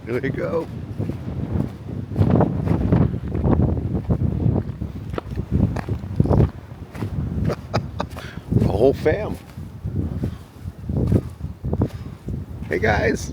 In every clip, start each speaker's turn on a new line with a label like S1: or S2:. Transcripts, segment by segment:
S1: Here we go. The whole fam. Hey guys.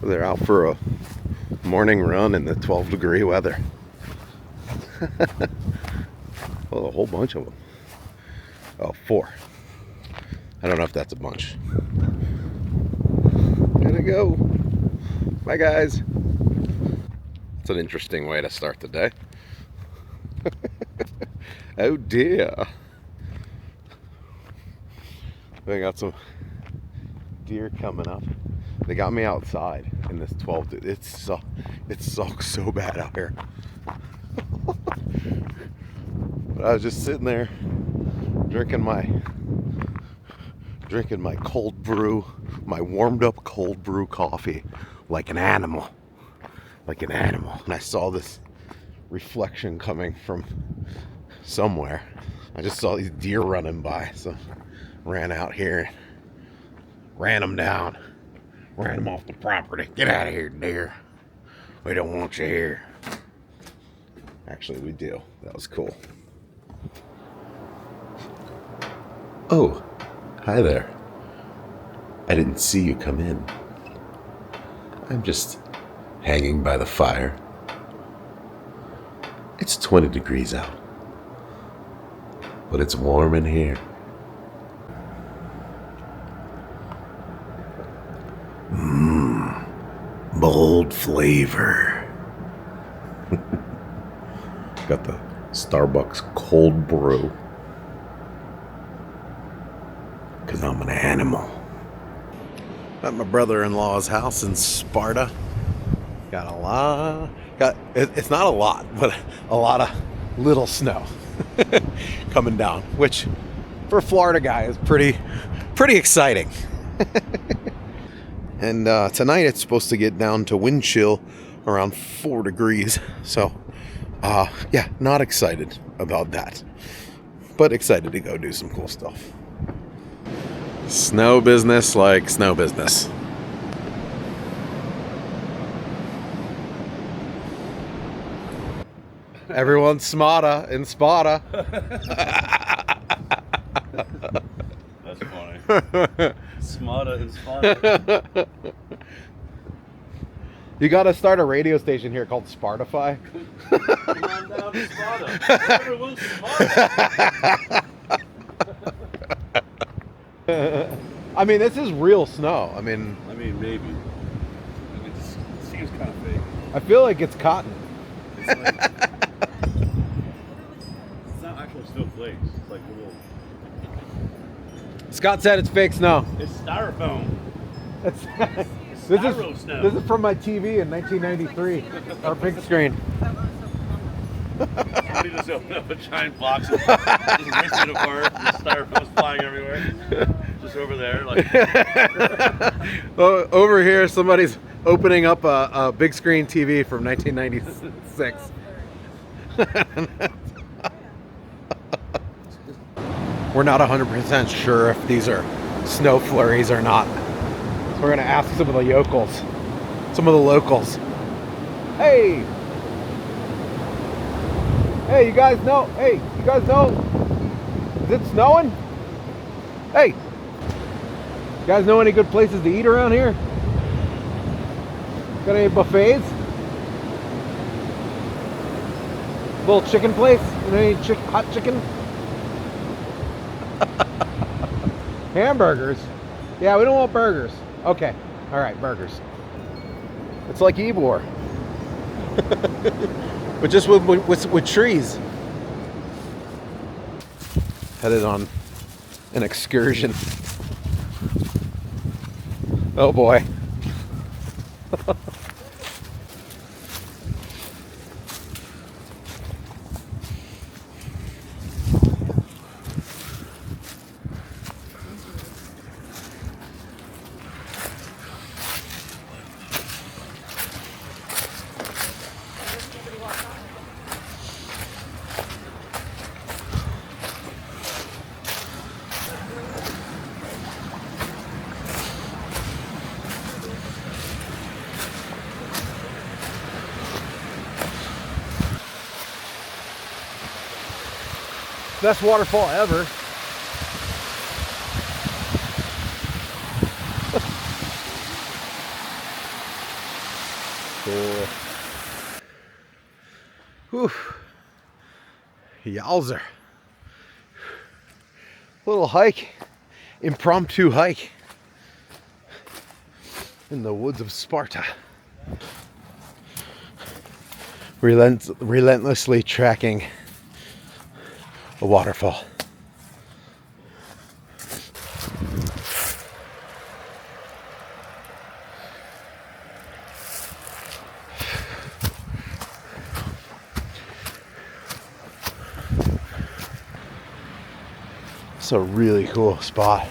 S1: They're out for a morning run in the 12-degree weather. Well, a whole bunch of them. Oh, 4. I don't know if that's a bunch. There we go. Bye, guys. It's an interesting way to start the day. Oh dear. They got some deer coming up. They got me outside in this 12. It sucks so bad out here. But I was just sitting there drinking my cold brew, my warmed up cold brew coffee like an animal. And I saw this reflection coming from somewhere. I just saw these deer running by, so ran out here, ran them down, ran them off the property. Get out of here, deer. We don't want you here. Actually, we do. That was cool. Oh, hi there. I didn't see you come in. I'm just hanging by the fire. It's 20 degrees out, but it's warm in here. Bold flavor. Got the Starbucks cold brew. 'Cause I'm an animal. At my brother-in-law's house in Sparta. It's not a lot, but a lot of little snow coming down, which for a Florida guy is pretty exciting. And tonight it's supposed to get down to wind chill around 4 degrees. So, yeah, not excited about that, but excited to go do some cool stuff. Snow business like snow business. Everyone's smarter in Sparta.
S2: That's funny. Smarter in Sparta.
S1: You gotta start a radio station here called Spartify.
S2: Come on down to Sparta. Everyone's smarter.
S1: I mean, this is real snow. I mean,
S2: maybe. It seems kind of fake.
S1: I feel like it's cotton.
S2: It's like, it's not actual snowflakes. It's like little.
S1: Scott said it's fake snow.
S2: It's styrofoam.
S1: This is from my TV in 1993, our big screen.
S2: Somebody just opened up a giant box and just ripped it apart. The styrofoam's flying everywhere. Just over there, like.
S1: Over here, somebody's opening up a big screen TV from 1996. We're not 100% sure if these are snow flurries or not. So we're gonna ask some of the locals. Hey, you guys know? Is it snowing? Hey, you guys know any good places to eat around here? Got any buffets? Little chicken place? Any hot chicken? Hamburgers? Yeah, we don't want burgers. Okay, all right, burgers. It's like Ybor, but just with trees. Headed on an excursion. Oh boy. Best waterfall ever. Cool. Whew. Yowzer. Little hike. Impromptu hike. In the woods of Sparta. Relentlessly tracking a waterfall. It's a really cool spot.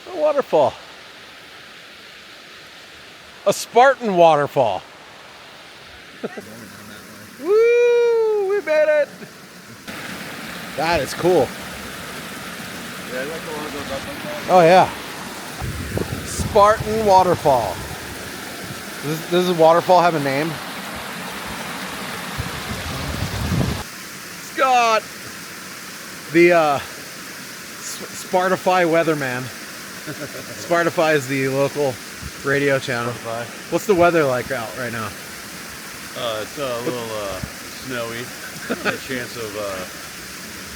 S1: A waterfall. A Spartan waterfall. Woo! We made it! That is cool.
S2: Yeah, like the one that goes up like that.
S1: Oh yeah. Spartan Waterfall. Does this waterfall have a name? Scott! The Spartify weatherman. Spartify is the local radio channel.
S2: Spartify.
S1: What's the weather like out right now?
S2: It's a little snowy. A chance of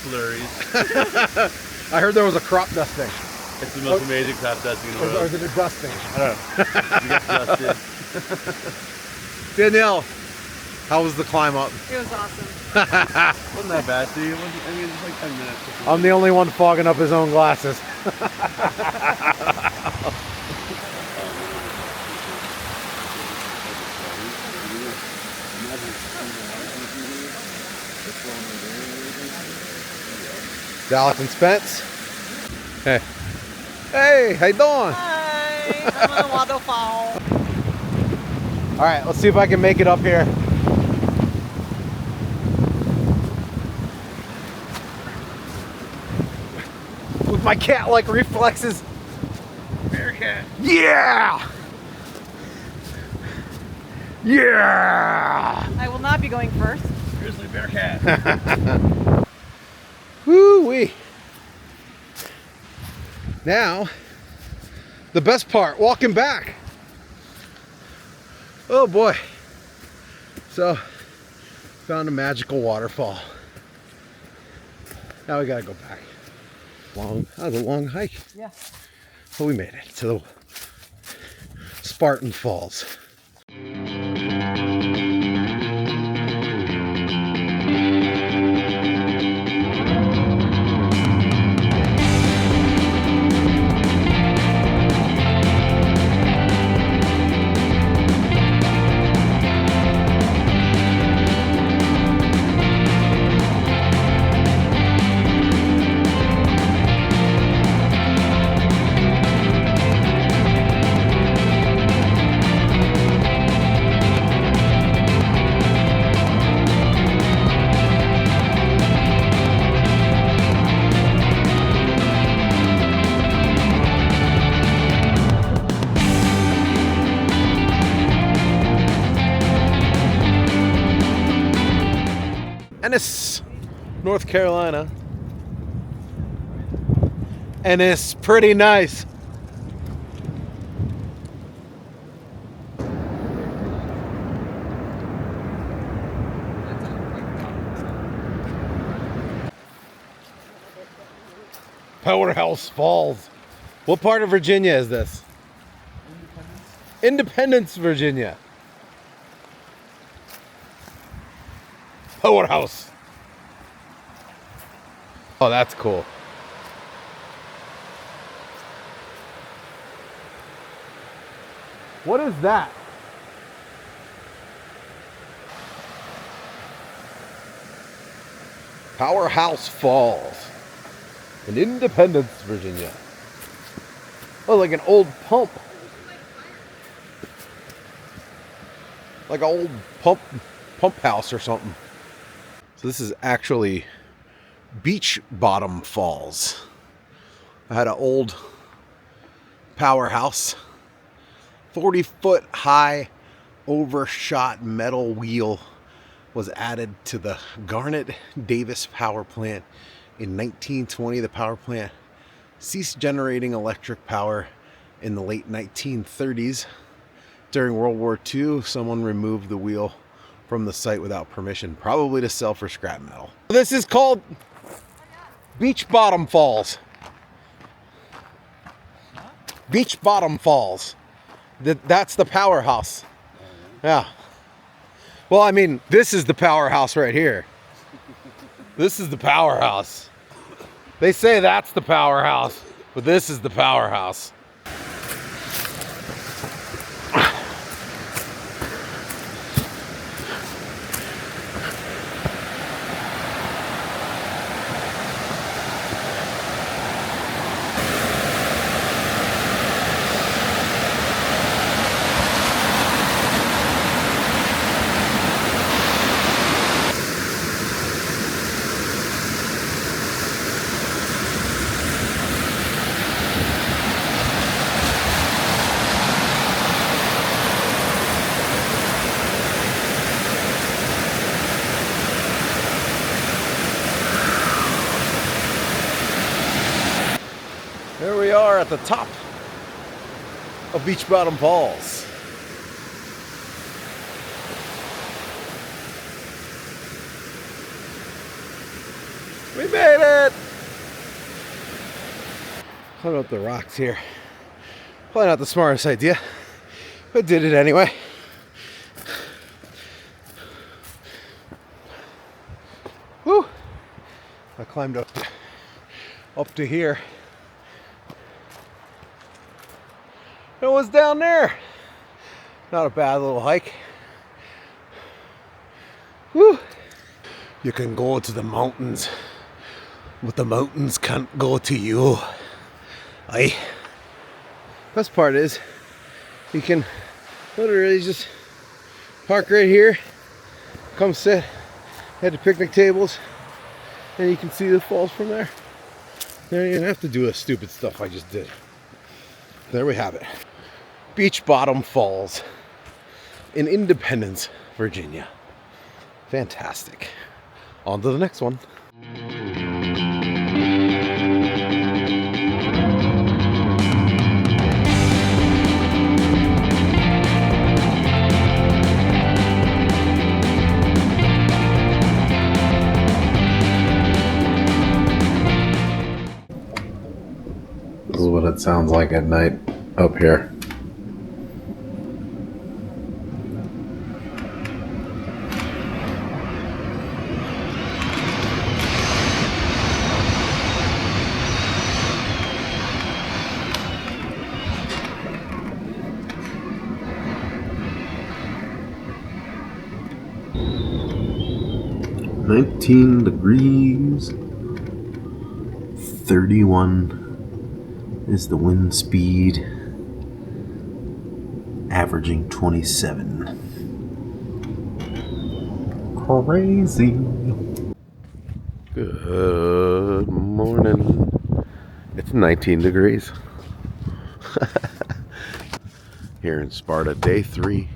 S2: flurries.
S1: I heard there was a crop dusting.
S2: It's the most amazing crop dusting in the
S1: Or
S2: world.
S1: is it a dusting?
S2: I don't know. You get dusted.
S1: Danielle, how was the climb up?
S3: It was awesome.
S2: Wasn't that bad, dude? It wasn't, I mean, it was like 10 minutes.
S1: I'm the only one fogging up his own glasses. Dallas and Spence. Hey. Hey, how you doing?
S3: Hi, I'm on a waterfall.
S1: All right, let's see if I can make it up here. With my cat-like reflexes.
S2: Bearcat.
S1: Yeah! Yeah!
S3: I will not be going first.
S2: Grizzly bearcat.
S1: Woo-wee. Now, the best part, walking back. Oh boy. So, found a magical waterfall. Now we gotta go back. That was a long hike.
S3: Yeah.
S1: But we made it to the Spartan Falls. Ennis, North Carolina. And it's pretty nice. Powerhouse Falls. What part of Virginia is this? Independence, Virginia. Powerhouse. Oh, that's cool. What is that? Powerhouse Falls in Independence, Virginia. Oh, like an old pump. Like an old pump house or something. So this is actually Beach Bottom Falls. I had an old powerhouse, 40-foot high overshot metal wheel was added to the Garnet Davis power plant in 1920. The power plant ceased generating electric power in the late 1930s. During World War II, someone removed the wheel from the site without permission, probably to sell for scrap metal. This is called Beach Bottom Falls. Beach Bottom Falls. That's the powerhouse. Yeah. Well, I mean, this is the powerhouse right here. This is the powerhouse. They say that's the powerhouse, but this is the powerhouse. Here we are at the top of Beach Bottom Falls. We made it! Climb up the rocks here. Probably not the smartest idea, but did it anyway. Whew! I climbed up to here. It was down there. Not a bad little hike. Whew. You can go to the mountains, but the mountains can't go to you. Aye. Best part is, you can literally just park right here, come sit at the picnic tables, and you can see the falls from there. You don't even have to do the stupid stuff I just did. There we have it. Beach Bottom Falls in Independence, Virginia. Fantastic. On to the next one. This is what it sounds like at night up here. "19 degrees, 31 is the wind speed, averaging 27. Crazy." Good morning. It's 19 degrees. Here in Sparta, day 3.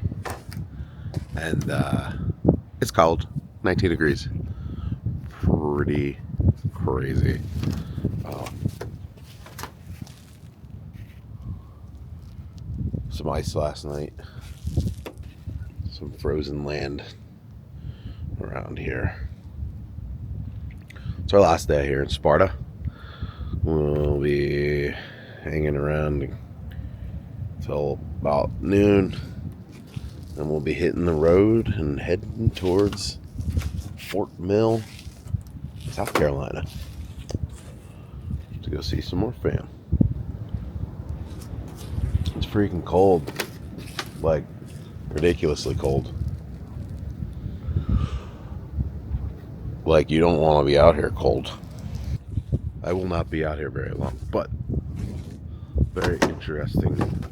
S1: And it's cold. 19 degrees. Pretty crazy. Some ice last night. Some frozen land around here. It's our last day here in Sparta. We'll be hanging around until about noon. Then we'll be hitting the road and heading towards Fort Mill, South Carolina, to go see some more fam. It's freaking cold, like ridiculously cold. Like you don't want to be out here cold. I will not be out here very long, but very interesting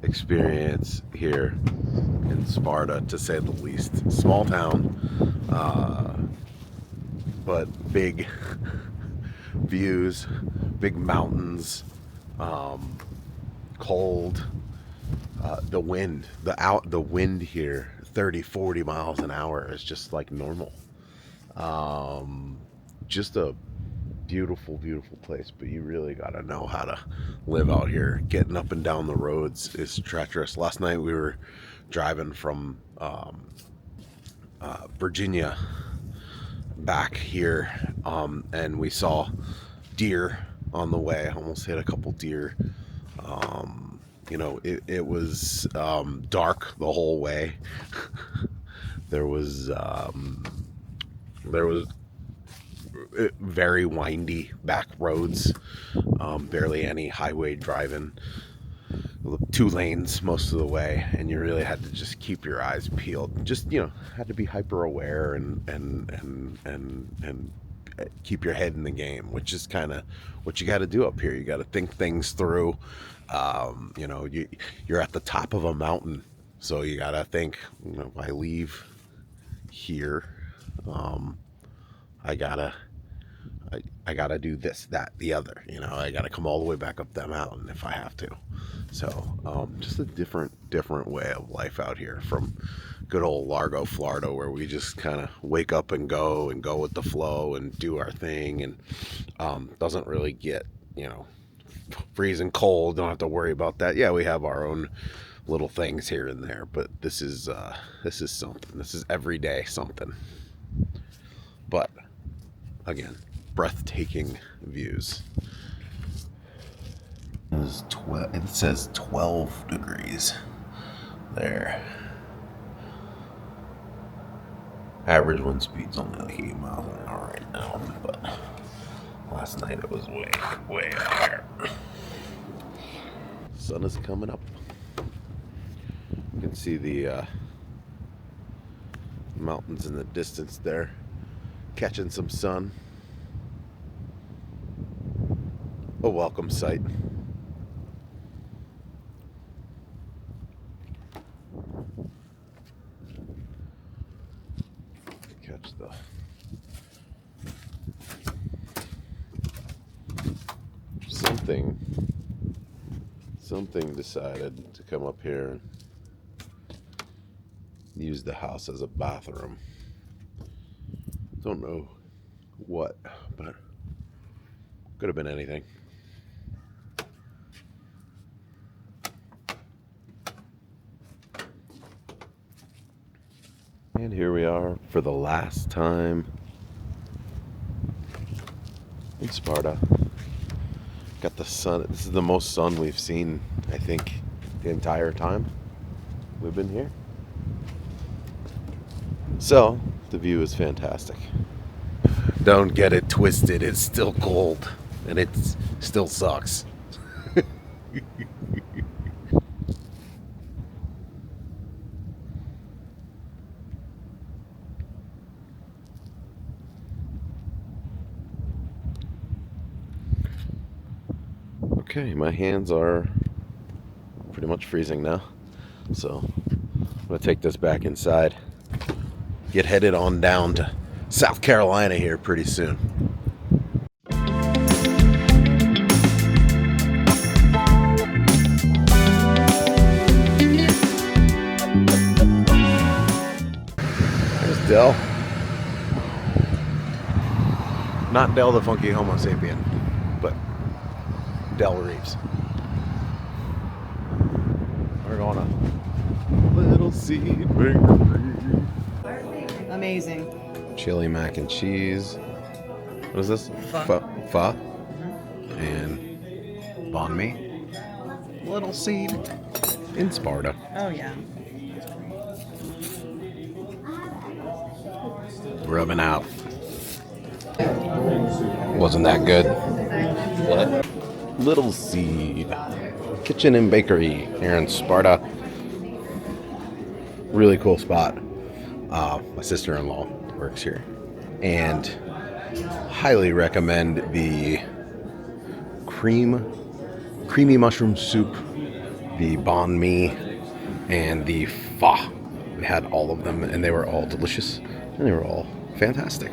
S1: experience here in Sparta, to say the least. Small town, but big views, big mountains, cold. The wind, the wind here, 30, 40 miles an hour is just like normal. Just a beautiful, beautiful place, but you really got to know how to live out here. Getting up and down the roads is treacherous. Last night we were driving from Virginia back here, and we saw deer on the way. Almost hit a couple deer. It was dark the whole way. there was very windy back roads, barely any highway driving, 2 lanes most of the way, and you really had to just keep your eyes peeled. Just had to be hyper aware and keep your head in the game, which is kind of what you got to do up here. You got to think things through. You're at the top of a mountain, so you got to think. If I leave here, I gotta do this, that, the other. I gotta come all the way back up that mountain if I have to. So just a different way of life out here from good old Largo, Florida, where we just kind of wake up and go with the flow and do our thing, and doesn't really get freezing cold. Don't have to worry about that. Yeah, we have our own little things here and there, but this is something. This is everyday something. But again, breathtaking views. It says 12 degrees there. Average wind speed's only like 8 miles an hour right now, but last night it was way higher. Sun is coming up. You can see the mountains in the distance there, catching some sun. A welcome sight. Catch the something decided to come up here and use the house as a bathroom. Don't know what, but could have been anything. And here we are for the last time in Sparta. Got the sun. This is the most sun we've seen, I think, the entire time we've been here. So, the view is fantastic. Don't get it twisted. It's still cold, and it still sucks. Okay, my hands are pretty much freezing now, so I'm gonna take this back inside, get headed on down to South Carolina here pretty soon. There's Dell. Not Dell the funky Homo sapien, but Del Reeves. We're going to Little Seed Bakery.
S3: Amazing.
S1: Chili mac and cheese. What is this? Pho. And banh mi. Little Seed in Sparta.
S3: Oh, yeah.
S1: Rubbing out. Wasn't that good? What? Little Seed Kitchen and Bakery here in Sparta. Really cool spot. My sister-in-law works here, and highly recommend the creamy mushroom soup, the banh mi, and the pho. We had all of them, and they were all delicious, and they were all fantastic.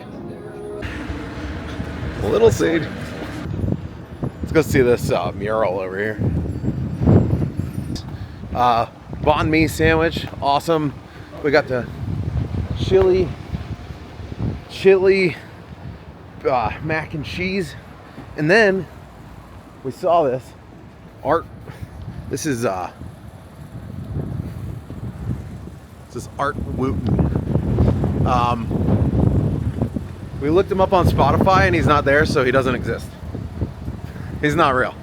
S1: Little seed. Let's go see this mural over here. Banh mi sandwich, awesome. We got the chili mac and cheese, and then we saw this art. This is Art Wooten. We looked him up on Spotify and he's not there, so he doesn't exist. He's not real.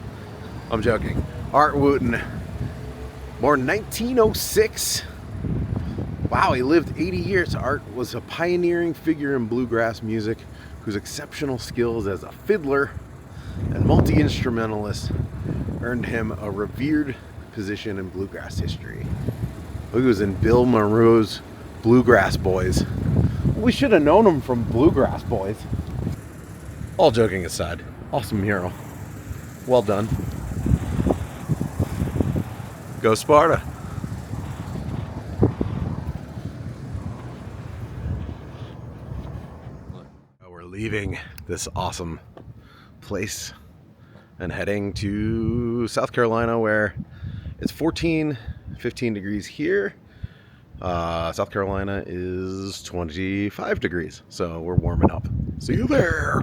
S1: I'm joking. Art Wooten, born 1906. Wow, he lived 80 years. Art was a pioneering figure in bluegrass music whose exceptional skills as a fiddler and multi-instrumentalist earned him a revered position in bluegrass history. He was in Bill Monroe's Bluegrass Boys. We should have known him from Bluegrass Boys. All joking aside, awesome mural. Well done. Go Sparta. We're leaving this awesome place and heading to South Carolina, where it's 15 degrees here. South Carolina is 25 degrees, so we're warming up. See you there.